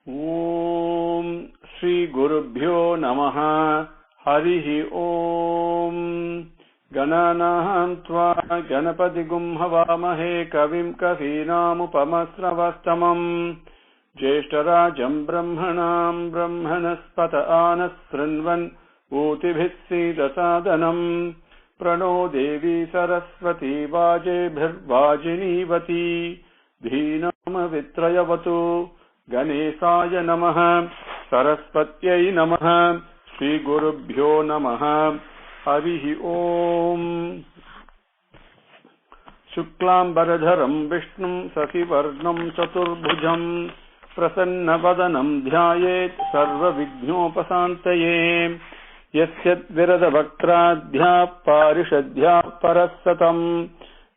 Om Shri Gurubhyo Namaha Harihi Om Gananaham Tva Ganapatigum Havamahe Kavim Kavinam Jeshtarajam Brahmanam Brahmanaspata Anasrinvan Utibhissidasadanam Prano Devi Saraswati Vajebhirvajinivati Dhinam Vitrayavatu Ganesaya Namaha Saraswatyai Namaha Shri Gurubhyo Namaha Harihi Om Shuklam Baradharam Vishnum Sasivarnam Chaturbhujam Prasannavadanam Dhyayet Sarva Vignopasantaye Yasyat Virada Vaktradhya Parishadhya Parasatam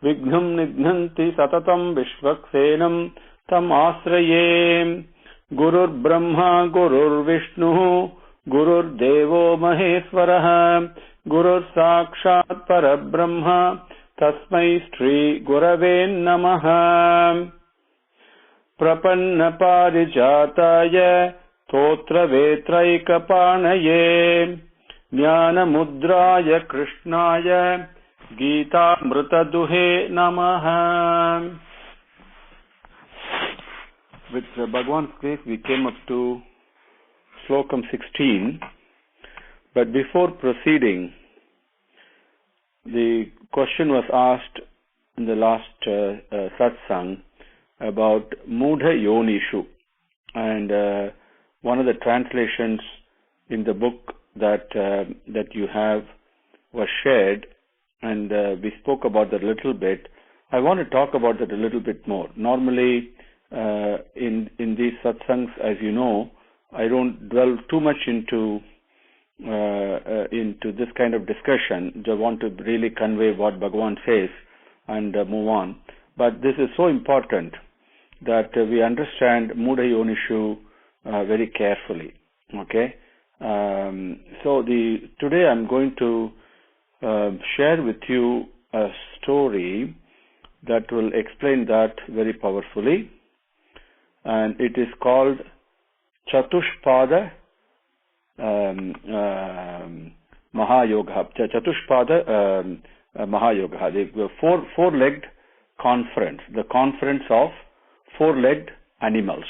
Vignam Nidnanti Satatam Vishvaksenam Tam Asraye Gurur Brahma Gurur Vishnu Gurur Devo Maheswaraha Gurur Sakshat Parabrahma Tasmai Shri Gurave Namaha Prapanna Parijataya Totra Vetraikapanaye Jnana Mudraya Krishnaya Geeta Mritaduhe Namaha. With Bhagavan's grace, we came up to Slokam 16. But before proceeding, the question was asked in the last satsang about Mudha Yonishu. And one of the translations in the book that you have was shared, and we spoke about that a little bit. I want to talk about that a little bit more. Normally, in these satsangs, as you know, I don't dwell too much into this kind of discussion. I want to really convey what Bhagavan says and move on. But this is so important that we understand Mudha Yonishu very carefully. Okay, so today I'm going to share with you a story that will explain that very powerfully, and it is called Chatushpada Mahayoga. Chatushpada Mahayoga, the four-legged conference, the conference of four-legged animals.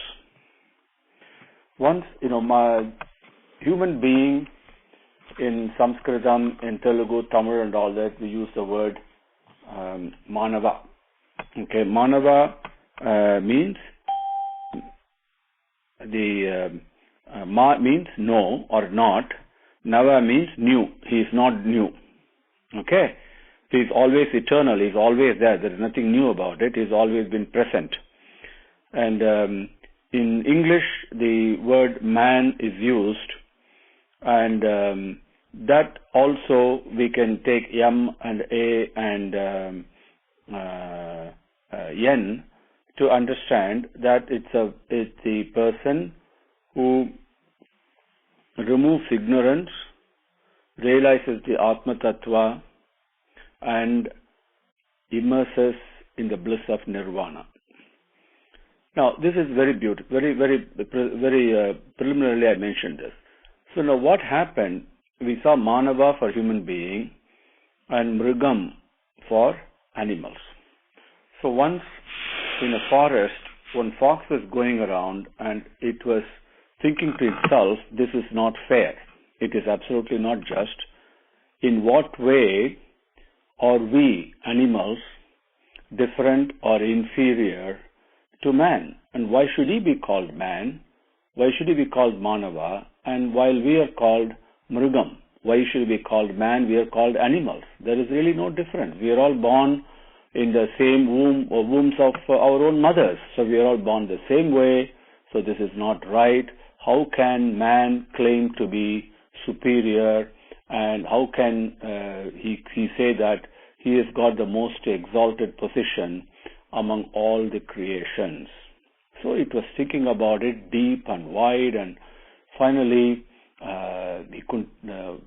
Once, my human being, in Sanskritam, in Telugu, Tamil and all that, we use the word Manava. Okay, Manava means Ma means no or not. Nava means new. He is not new. Okay? He is always eternal. He is always there. There is nothing new about it. He has always been present. And in English, the word man is used, and that also we can take yam and a and yen to understand that it's the person who removes ignorance, realizes the Atma Tattva, and immerses in the bliss of Nirvana. Now, this is very beautiful, very preliminarily I mentioned this. So now what happened, we saw Manava for human being and Mrigam for animals. So once in a forest, one fox was going around and it was thinking to itself, this is not fair. It is absolutely not just. In what way are we, animals, different or inferior to man? And why should he be called man? Why should he be called Manava? And while we are called Mrigam, why should he be called man? We are called animals. There is really no difference. We are all born in the same wombs of our own mothers. So we are all born the same way. So this is not right. How can man claim to be superior? And how can he say that he has got the most exalted position among all the creations? So it was thinking about it deep and wide, and finally he couldn't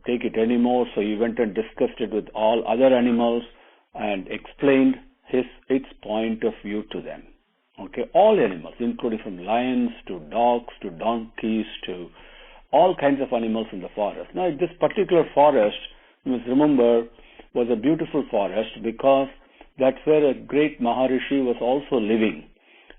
take it anymore. So he went and discussed it with all other animals and explained its point of view to them. Okay, all animals, including from lions to dogs to donkeys to all kinds of animals in the forest. Now, this particular forest, you must remember, was a beautiful forest because that's where a great Maharishi was also living.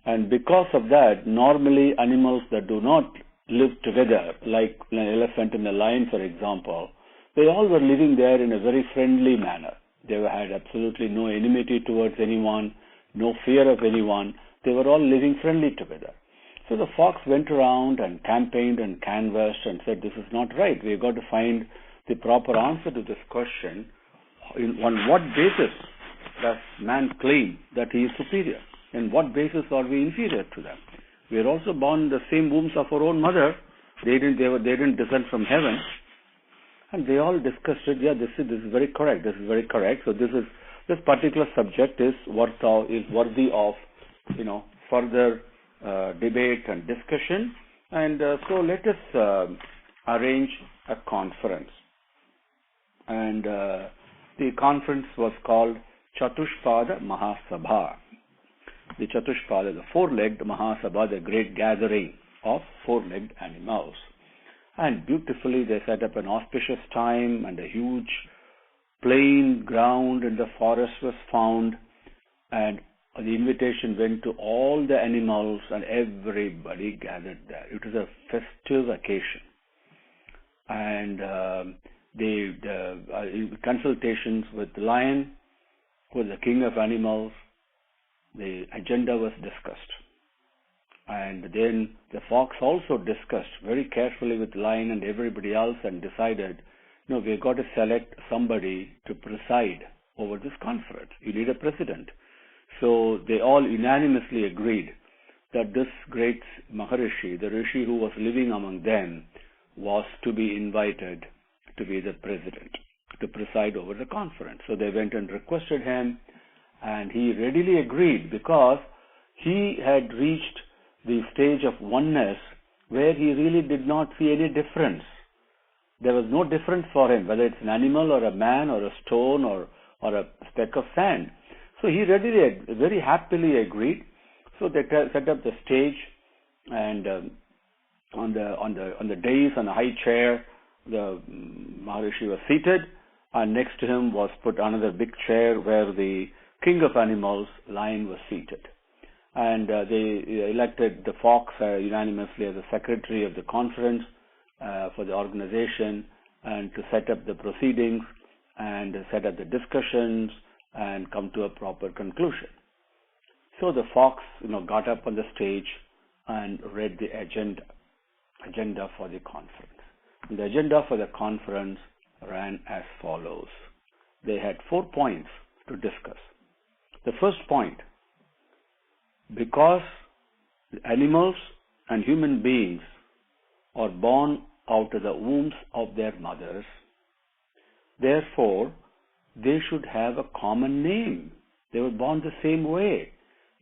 And because of that, normally animals that do not live together, like an elephant and a lion, for example, they all were living there in a very friendly manner. They had absolutely no enmity towards anyone, no fear of anyone. They were all living friendly together. So the fox went around and campaigned and canvassed and said, this is not right. We've got to find the proper answer to this question. On what basis does man claim that he is superior? And what basis are we inferior to them? We are also born in the same wombs of our own mother. They didn't descend from heaven. And they all discussed it. Yeah, this is very correct. This is very correct. So this particular subject is worthy of further debate and discussion. And so let us arrange a conference. And the conference was called Chatushpada Mahasabha. The Chatushpada, the four-legged Mahasabha, the great gathering of four-legged animals. And beautifully they set up an auspicious time, and a huge plain ground in the forest was found, and the invitation went to all the animals, and everybody gathered there. It was a festive occasion. And the consultations with the lion, who was the king of animals, the agenda was discussed. And then the fox also discussed very carefully with lion and everybody else and decided, we've got to select somebody to preside over this conference. You need a president. So they all unanimously agreed that this great Maharishi, the Rishi who was living among them, was to be invited to be the president, to preside over the conference. So they went and requested him, and he readily agreed because he had reached the stage of oneness where he really did not see any difference. There was no difference for him, whether it's an animal or a man or a stone or a speck of sand. So he readily, very happily agreed. So they set up the stage, and on the dais, on a high chair, the Maharishi was seated, and next to him was put another big chair where the king of animals, lion, was seated. And they elected the fox unanimously as the secretary of the conference for the organization, and to set up the proceedings and set up the discussions and come to a proper conclusion. So the fox, got up on the stage and read the agenda for the conference. And the agenda for the conference ran as follows. They had 4 points to discuss. The first point: because animals and human beings are born out of the wombs of their mothers, therefore they should have a common name. They were born the same way.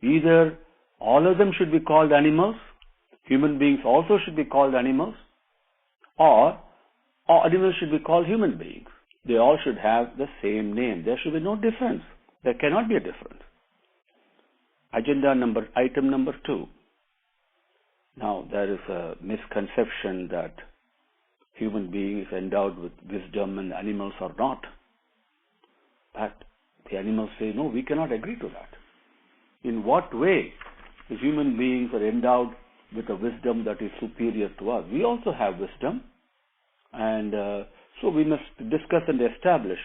Either all of them should be called animals, human beings also should be called animals, or animals should be called human beings. They all should have the same name. There should be no difference. There cannot be a difference. Item number 2. Now, there is a misconception that human beings endowed with wisdom and animals are not. But the animals say, no, we cannot agree to that. In what way the human beings are endowed with a wisdom that is superior to us? We also have wisdom, and so we must discuss and establish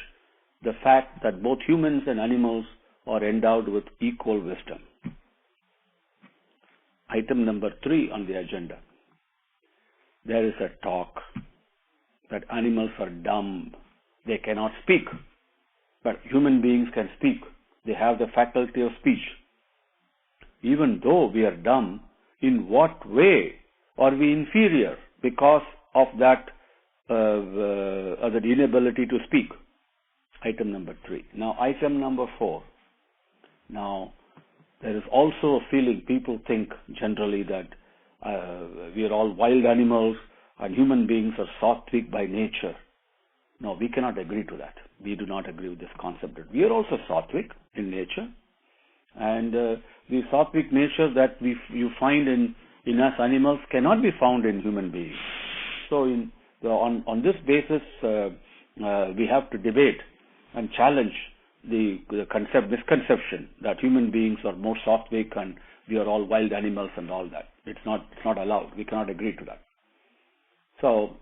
the fact that both humans and animals are endowed with equal wisdom. Item number 3 on the agenda. There is a talk that animals are dumb. They cannot speak. But human beings can speak. They have the faculty of speech. Even though we are dumb, in what way are we inferior because of that the inability to speak? Item number 3. Now, item number 4. Now, there is also a feeling, people think generally that we are all wild animals and human beings are sattvic by nature. No, we cannot agree to that. We do not agree with this concept that we are also sattvic in nature, And the sattvic nature that you find in us animals cannot be found in human beings. So on this basis, we have to debate and challenge the misconception that human beings are more sattvic and we are all wild animals and all that. It's not allowed. We cannot agree to that. So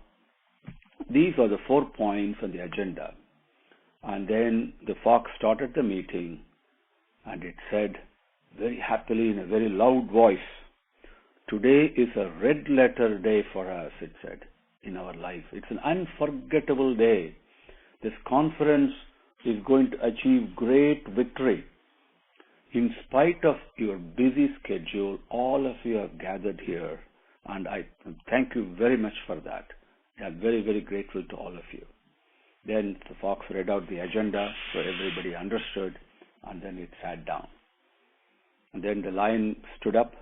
these are the 4 points on the agenda. And then the fox started the meeting, and it said very happily in a very loud voice, "Today is a red letter day for us," it said, in our life. It's an unforgettable day. This conference is going to achieve great victory. In spite of your busy schedule, all of you have gathered here, and I thank you very much for that. I'm very, very grateful to all of you. Then the fox read out the agenda so everybody understood, and then it sat down. And then the lion stood up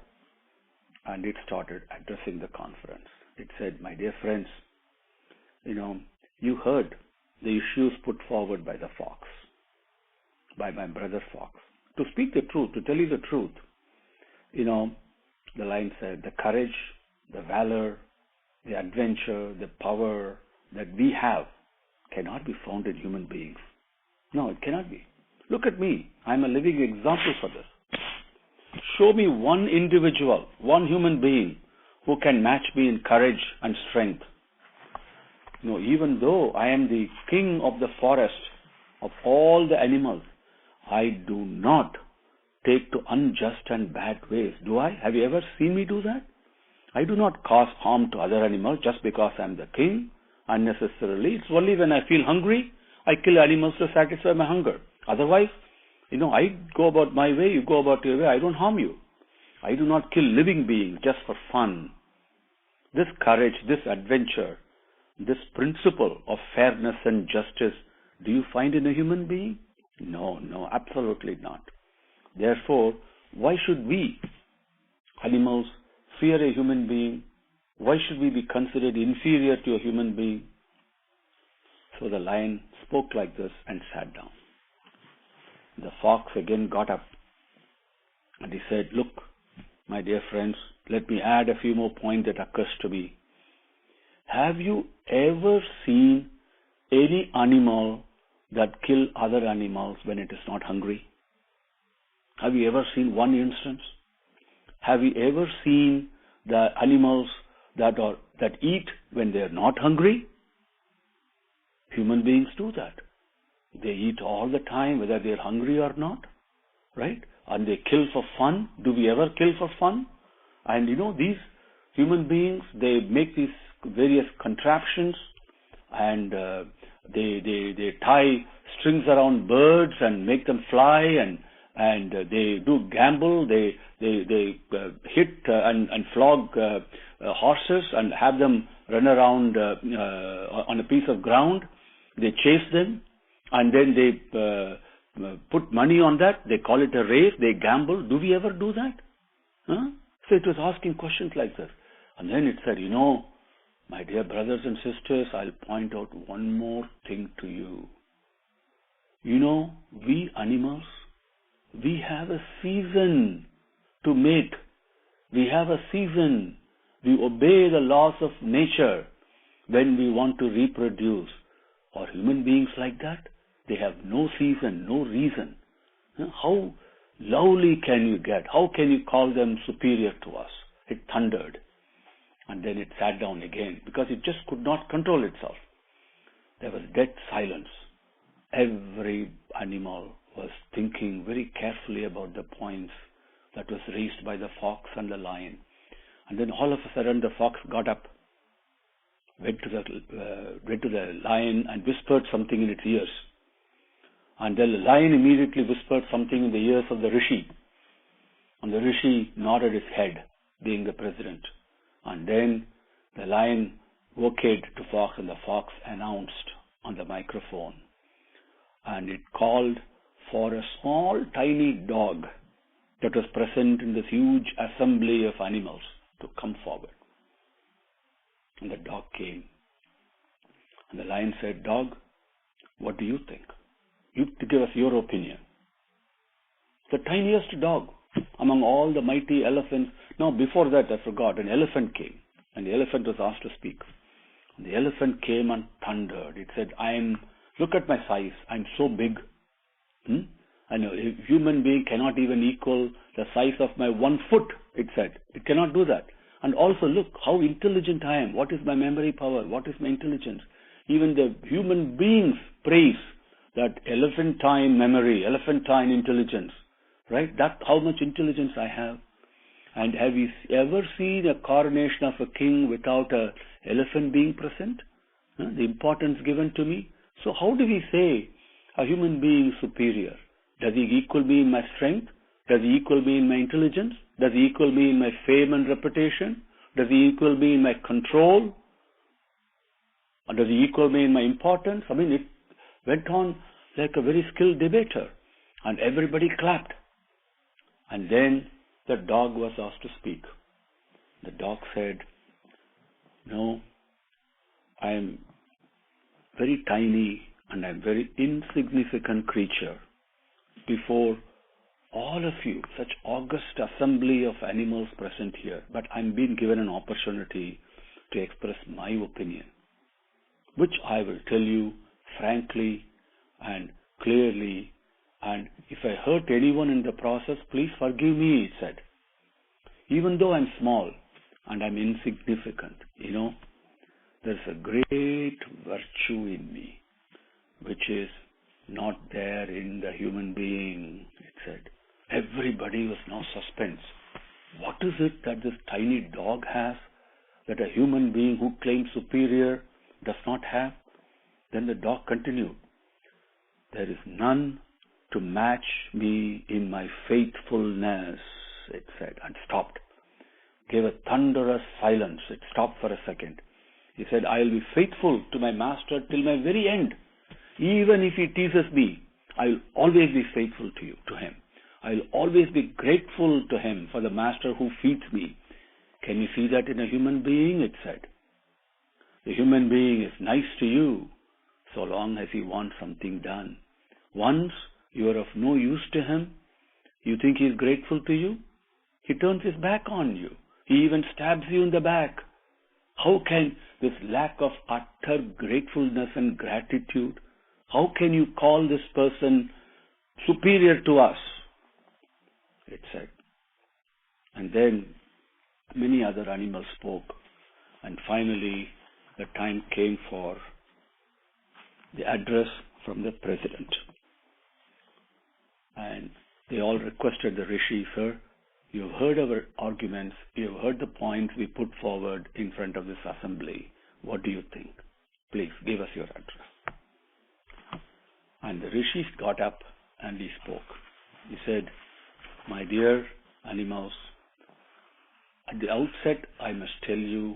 and it started addressing the conference. It said, "My dear friends, you heard the issues put forward by the fox, by my brother fox. To speak the truth, to tell you the truth, the lion said, the courage, the valor, the adventure, the power that we have cannot be found in human beings. No, it cannot be. Look at me. I'm a living example for this. Show me one individual, one human being who can match me in courage and strength. Even though I am the king of the forest, of all the animals, I do not take to unjust and bad ways. Do I? Have you ever seen me do that? I do not cause harm to other animals just because I'm the king unnecessarily. It's only when I feel hungry, I kill animals to satisfy my hunger. Otherwise, I go about my way, you go about your way. I don't harm you. I do not kill living beings just for fun. This courage, this adventure, this principle of fairness and justice, do you find in a human being? No, absolutely not. Therefore, why should we, animals, fear a human being? Why should we be considered inferior to a human being?" So the lion spoke like this and sat down. The fox again got up and he said, "Look, my dear friends, let me add a few more points that occurs to me. Have you ever seen any animal that kill other animals when it is not hungry? Have you ever seen one instance? Have you ever seen the animals that eat when they are not hungry? Human beings do that. They eat all the time, whether they are hungry or not, right? And they kill for fun. Do we ever kill for fun? And these human beings, they make these various contraptions, and they tie strings around birds and make them fly, and they do gamble. They hit and flog horses and have them run around on a piece of ground. They chase them, and then they put money on that. They call it a race. They gamble. Do we ever do that? Huh? So it was asking questions like this. And then it said, my dear brothers and sisters, I'll point out one more thing to you. We animals, we have a season to mate. We have a season. We obey the laws of nature when we want to reproduce. Are human beings like that? They have no season, no reason. How lowly can you get? How can you call them superior to us? It thundered. And then it sat down again because it just could not control itself. There was dead silence. Every animal was thinking very carefully about the points that was raised by the fox and the lion. And then all of a sudden the fox got up, went to the lion and whispered something in its ears. And then the lion immediately whispered something in the ears of the rishi. And the rishi nodded his head, being the president. And then the lion okayed to fox, and the fox announced on the microphone. And it called for a small, tiny dog that was present in this huge assembly of animals to come forward. And the dog came. And the lion said, "Dog, what do you think? You give us your opinion." the tiniest dog among all the mighty elephants. Now, before that, I forgot, an elephant came, and the elephant was asked to speak. And the elephant came and thundered. It said, look at my size, I'm so big. And a human being cannot even equal the size of my 1 foot, it said. It cannot do that. And also, look how intelligent I am. What is my memory power? What is my intelligence? Even the human beings praise that elephantine memory, elephantine intelligence, right? That how much intelligence I have. And have you ever seen a coronation of a king without an elephant being present? The importance given to me. So how do we say a human being is superior? Does he equal me in my strength? Does he equal me in my intelligence? Does he equal me in my fame and reputation? Does he equal me in my control? Or does he equal me in my importance? I mean, it went on like a very skilled debater. And everybody clapped. And then the dog was asked to speak. The dog said, no, I am very tiny and I am very insignificant creature before all of you, such august assembly of animals present here. But I'm being given an opportunity to express my opinion, which I will tell you frankly and clearly. And if I hurt anyone in the process, please forgive me, it said. Even though I'm small and I'm insignificant, there's a great virtue in me, which is not there in the human being, it said. Everybody was now suspense. What is it that this tiny dog has that a human being who claims superior does not have? Then the dog continued. There is none to match me in my faithfulness, it said, and stopped. Gave a thunderous silence. It stopped for a second. He said, I will be faithful to my master till my very end. Even if he teases me, I will always be faithful to him. I will always be grateful to him for the master who feeds me. Can you see that in a human being? It said. The human being is nice to you so long as he wants something done. Once you are of no use to him, you think he is grateful to you? He turns his back on you. He even stabs you in the back. How can this lack of utter gratefulness and gratitude, how can you call this person superior to us? It said. And then many other animals spoke. And finally, the time came for the address from the president. And they all requested the Rishi, sir, you have heard our arguments, you have heard the points we put forward in front of this assembly. What do you think? Please give us your address. And the Rishi got up and he spoke. He said, my dear animals, at the outset I must tell you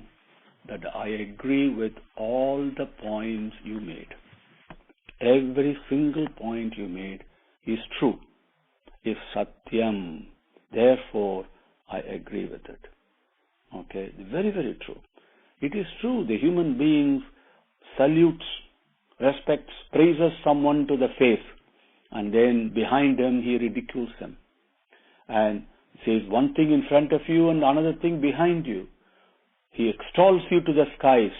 that I agree with all the points you made. Every single point you made is true. Is Satyam. Therefore, I agree with it. Okay, very, very true. It is true. The human being salutes, respects, praises someone to the face, and then behind him he ridicules him and says one thing in front of you and another thing behind you. He extols you to the skies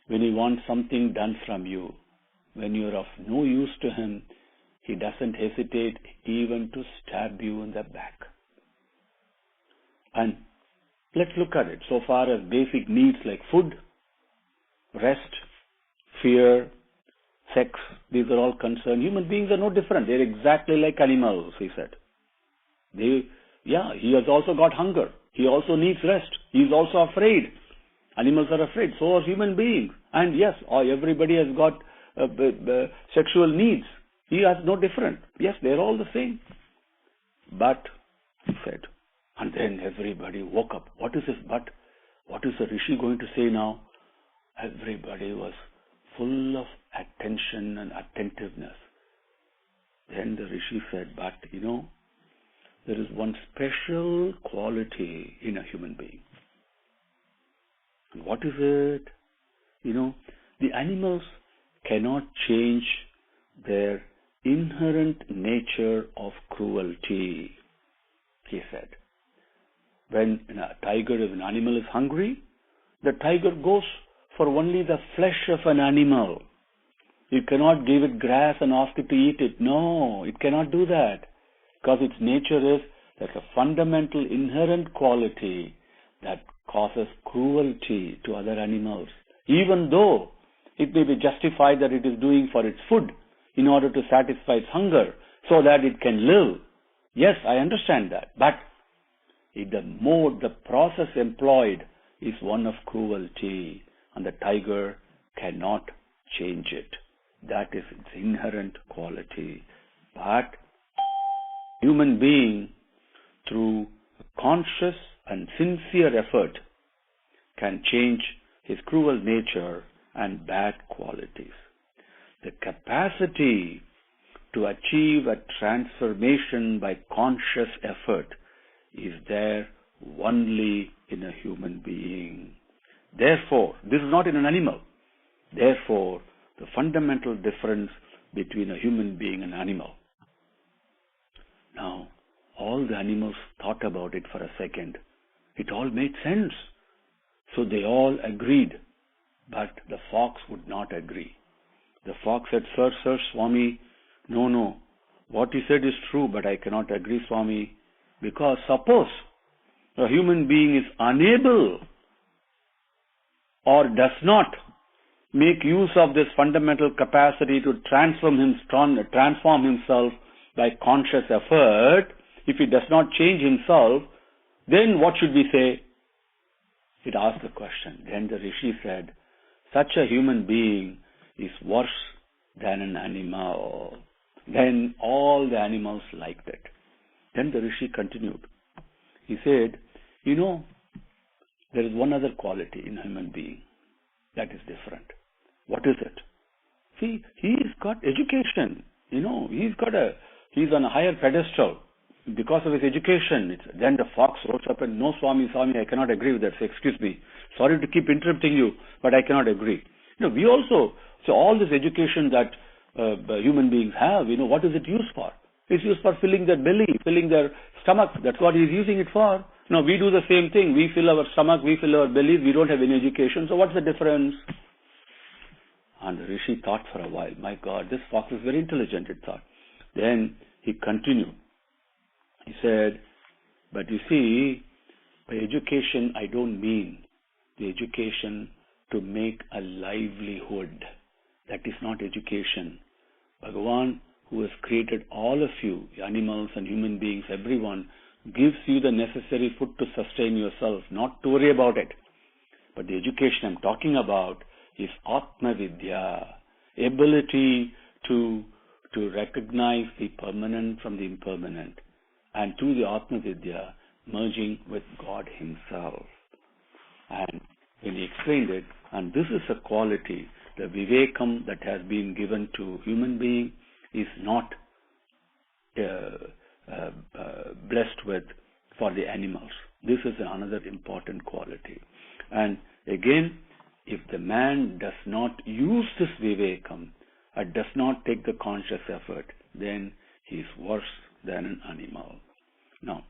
when he wants something done from you. When you are of no use to him, he doesn't hesitate even to stab you in the back. And let's look at it. So far as basic needs like food, rest, fear, sex, these are all concerned. Human beings are no different. They're exactly like animals, he said. He has also got hunger. He also needs rest. He's also afraid. Animals are afraid. So are human beings. And yes, everybody has got sexual needs. He has no different. Yes, they're all the same. But, he said, and then everybody woke up. What is this but? What is the Rishi going to say now? Everybody was full of attention and attentiveness. Then the Rishi said, but, there is one special quality in a human being. And what is it? The animals cannot change their inherent nature of cruelty, he said. When a tiger, if an animal is hungry, the tiger goes for only the flesh of an animal. You cannot give it grass and ask it to eat it. No, it cannot do that. Because its nature is there's a fundamental inherent quality that causes cruelty to other animals. Even though it may be justified that it is doing for its food in order to satisfy its hunger so that it can live. Yes, I understand that. But the process employed is one of cruelty, and the tiger cannot change it. That is its inherent quality. But human being, through conscious and sincere effort, can change his cruel nature and bad qualities. The capacity to achieve a transformation by conscious effort is there only in a human being. Therefore, this is not in an animal. Therefore, the fundamental difference between a human being and an animal. Now, all the animals thought about it for a second. It all made sense. So they all agreed. But the fox would not agree. The fox said, Sir, Swami, no. What you said is true, but I cannot agree, Swami. Because suppose a human being is unable or does not make use of this fundamental capacity to transform himself by conscious effort, if he does not change himself, then what should we say? It asked the question. Then the Rishi said, such a human being is worse than an animal. Then all the animals liked it. Then the Rishi continued. He said, there is one other quality in a human being that is different. What is it? See, he's got education. He's on a higher pedestal because of his education. Then the fox rose up and, no, Swami, I cannot agree with that. So, excuse me. Sorry to keep interrupting you, but I cannot agree. We also, so all this education that human beings have, what is it used for? It's used for filling their belly, filling their stomach. That's what he's using it for. We do the same thing. We fill our stomach, we fill our bellies. We don't have any education. So what's the difference? And the Rishi thought for a while. My God, this fox is very intelligent, it thought. Then he continued. He said, but you see, by education, I don't mean the education to make a livelihood. That is not education. Bhagavan, who has created all of you, animals and human beings, everyone, gives you the necessary food to sustain yourself, not to worry about it. But the education I'm talking about is Atma Vidya, ability to recognize the permanent from the impermanent, and to the Atma Vidya, merging with God Himself. And when he explained it, and this is a quality, the Vivekam that has been given to human being is not blessed with for the animals. This is another important quality. And again, if the man does not use this Vivekam, does not take the conscious effort, then he is worse than an animal. Now,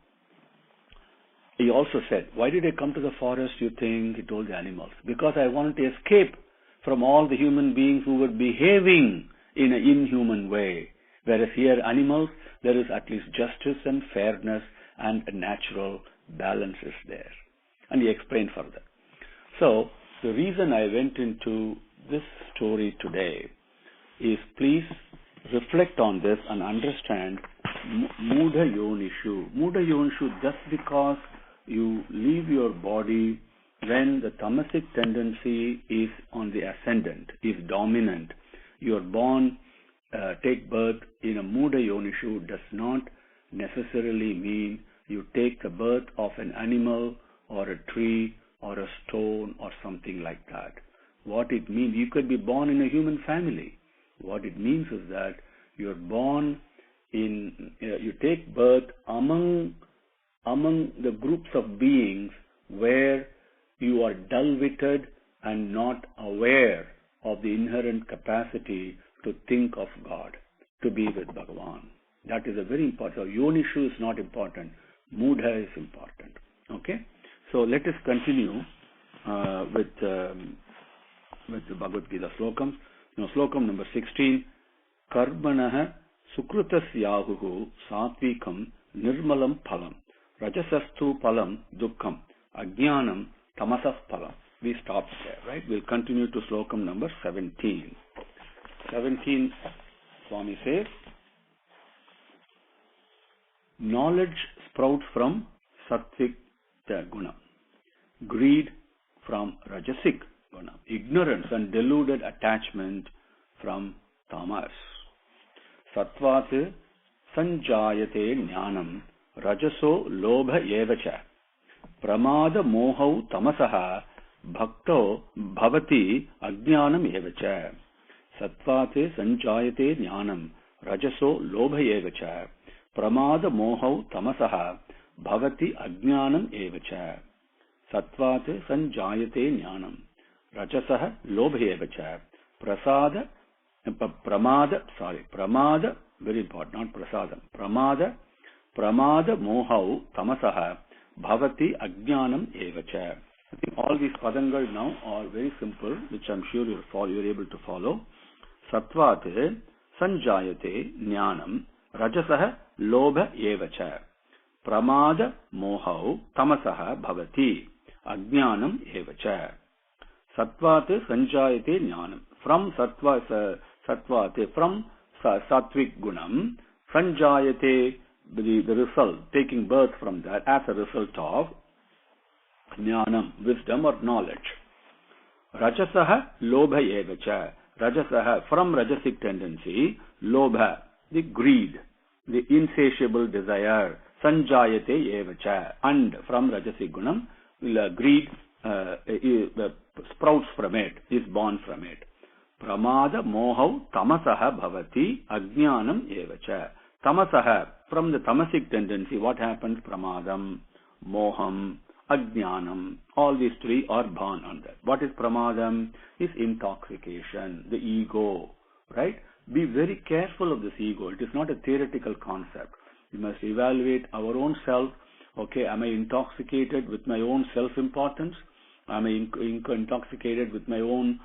he also said, why did I come to the forest, you think? He told the animals. Because I wanted to escape from all the human beings who were behaving in an inhuman way. Whereas here, animals, there is at least justice and fairness and a natural balance is there. And he explained further. So, the reason I went into this story today is please reflect on this and understand Mudha Yonishu. Mudha Yonishu, just because you leave your body when the tamasic tendency is on the ascendant, is dominant, you are born, take birth in a Mudha Yonishu does not necessarily mean you take the birth of an animal or a tree or a stone or something like that. What it means, you could be born in a human family. What it means is that you're born in, you take birth among the groups of beings where you are dull-witted and not aware of the inherent capacity to think of God, to be with Bhagavan. That is a very important. So Yonishu is not important. Mudha is important. Okay? So let us continue with the Bhagavad Gita Slokams. Now, Slokam number 16. Karmanaha sukrutasyahuhu satvikam nirmalam phalam rajasastu phalam dukkham ajnanam tamasas phalam. We stop there, right? We'll continue to Slokam number 17. 17, Swami says, knowledge sprouts from sattvic guna, greed from rajasic guna, ignorance and deluded attachment from tamas. Sattvat sanjayate jnanam rajaso lobha evacha pramada mohau tamasaha bhakto bhavati ajnanam evacha. Sattvat sanjayate jnanam rajaso lobha evacha pramada mohau tamasaha bhavati ajnanam evacha. Sattvat sanjayate jnanam rajasah lobha evacha pramada, very important, not prasadam. Pramada mohau tamasaha bhavati ajnanam evacha. I think all these padangal now are very simple, which I'm sure you're able to follow. Sattvat sanjayate jnanam rajasah lobha evacha. Pramada mohau tamasaha bhavati ajnanam evacha. Sattvat sanjayate jnanam. From sattvat, from sattvic gunam, sanjayate, the result, taking birth from that as a result of jnanam, wisdom or knowledge. Rajasaha lobha evacha. Rajasaha, from rajasic tendency, lobha, the greed, the insatiable desire, sanjayate evacha, and from rajasic gunam, greed sprouts from it, is born from it. Pramada mohau tamasaha bhavati ajnanam evacha. Tamasaha, from the tamasic tendency, what happens? Pramadam, moham, ajnanam. All these three are born on that. What is pramadam? Is intoxication, the ego, right? Be very careful of this ego. It is not a theoretical concept. We must evaluate our own self. Okay, am I intoxicated with my own self-importance? Am I intoxicated with my own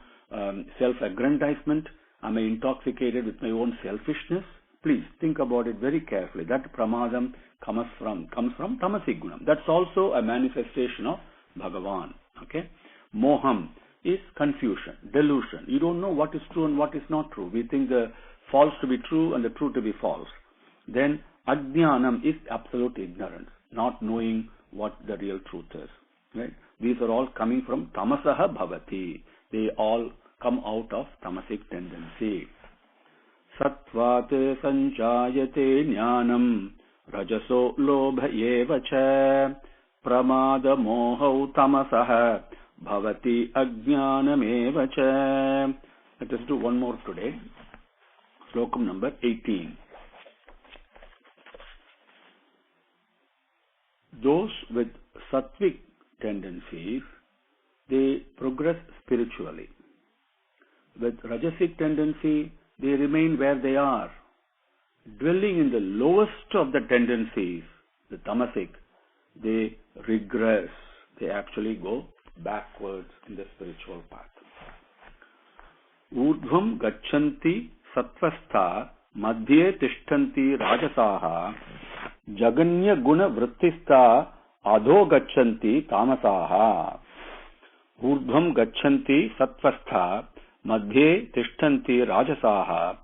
self-aggrandizement? Am I intoxicated with my own selfishness? Please think about it very carefully. That pramadam comes from tamasic gunam. That's also a manifestation of Bhagavan. Okay? Moham is confusion, delusion. You don't know what is true and what is not true. We think the false to be true and the true to be false. Then ajnanam is absolute ignorance, not knowing what the real truth is. Right? These are all coming from tamasaha bhavati. They all come out of tamasic tendency. Sattvat sanjayate jnanam rajaso lobha evacha pramada mohau tamasaha bhavati ajnanam evacha. Let us do one more today. Slokam number 18. Those with sattvic tendencies, they progress spiritually. With rajasic tendency, they remain where they are. Dwelling in the lowest of the tendencies, the tamasic, they regress. They actually go backwards in the spiritual path. Urdhvam gachanti sattvastha madhye tishtanti rajasaha jaganya guna vrittistha adho gachanti tamasaha. Urdhvam gachanti sattvastha madhye tishtanti rajasaha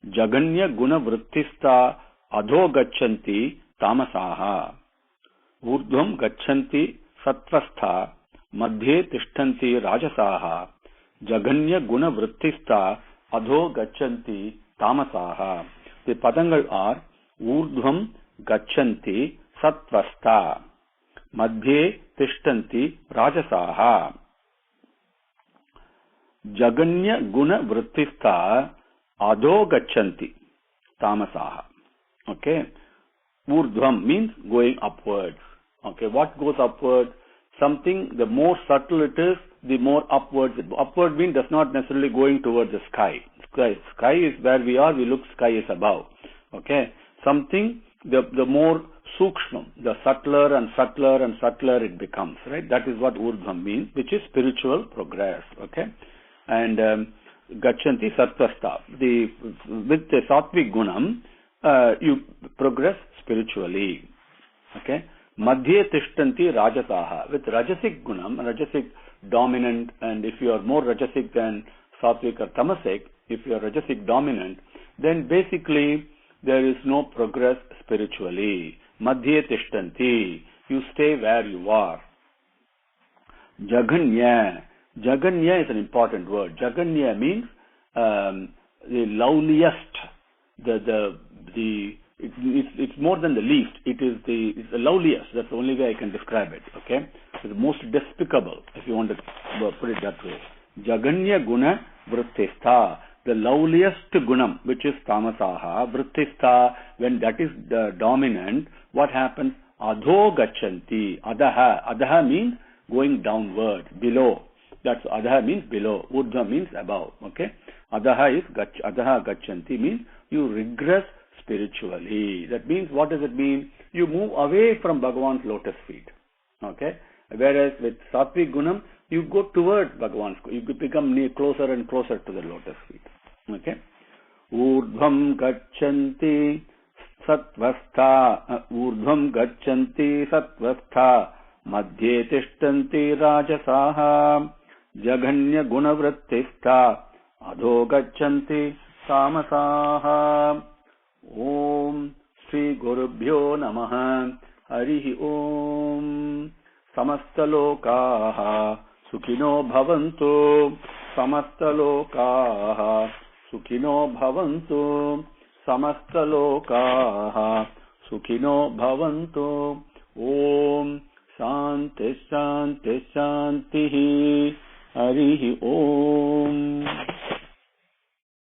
jaganya guna vrittistha adho gachanti tamasaha. Urdhvam gachanti sattvastha madhye tishtanti rajasaha jaganya guna vrittistha adho gachanti tamasaha. The padangal are urdhvam gachanti sattvastha madhye tishtanti rajasaha jaganya guna vrittistha adho gachanti tamasaha. Okay. Urdhvam means going upwards. Okay. What goes upwards? Something, the more subtle it is, the more upwards. Upward means does not necessarily going towards the sky. Sky. Sky is where we are, we look, sky is above. Okay? Something, the more sukshmam, the subtler and subtler and subtler it becomes, right? That is what urdhvam means, which is spiritual progress. Okay? And gachanti satvastha. With the sattvic gunam, you progress spiritually. Okay? Madhye tishtanti rajasaha. With rajasic gunam, rajasic dominant, and if you are more rajasic than sattvic or tamasic, if you are rajasic dominant, then basically there is no progress spiritually. Madhye tishtanti. You stay where you are. Jaganya. Jaganya is an important word. Jaganya means the loveliest. It's more than the least. It's the loveliest. That's the only way I can describe it. Okay? It's the most despicable, if you want to put it that way. Jaganya guna vrittistha. The loveliest gunam, which is tamasaha, vrittistha, when that is dominant, what happens? Adho gachanti. Adaha means going downward, below. That's adaha means below. Urdhva means above. Okay? Adaha gachanti means you regress spiritually. That means, what does it mean? You move away from Bhagavan's lotus feet. Okay? Whereas with sattvic gunam, you go towards Bhagavan's, you become closer and closer to the lotus feet. Okay? Urdhvam gachanti satvastha. Urdhvam gachanti satvastha. Madhye tishtanti rajasaha. Jaganya gunavrittistha. Adho gachanti tamasaha. Om Shri Gurubhyo Namaha. Harihi Om. Samastalokaha Sukhino Bhavantu. Samastalokaha Sukhino Bhavantu. Samastalokaha Sukhino Bhavantu. Om Shanti Shanti Shanti. Harihi Om.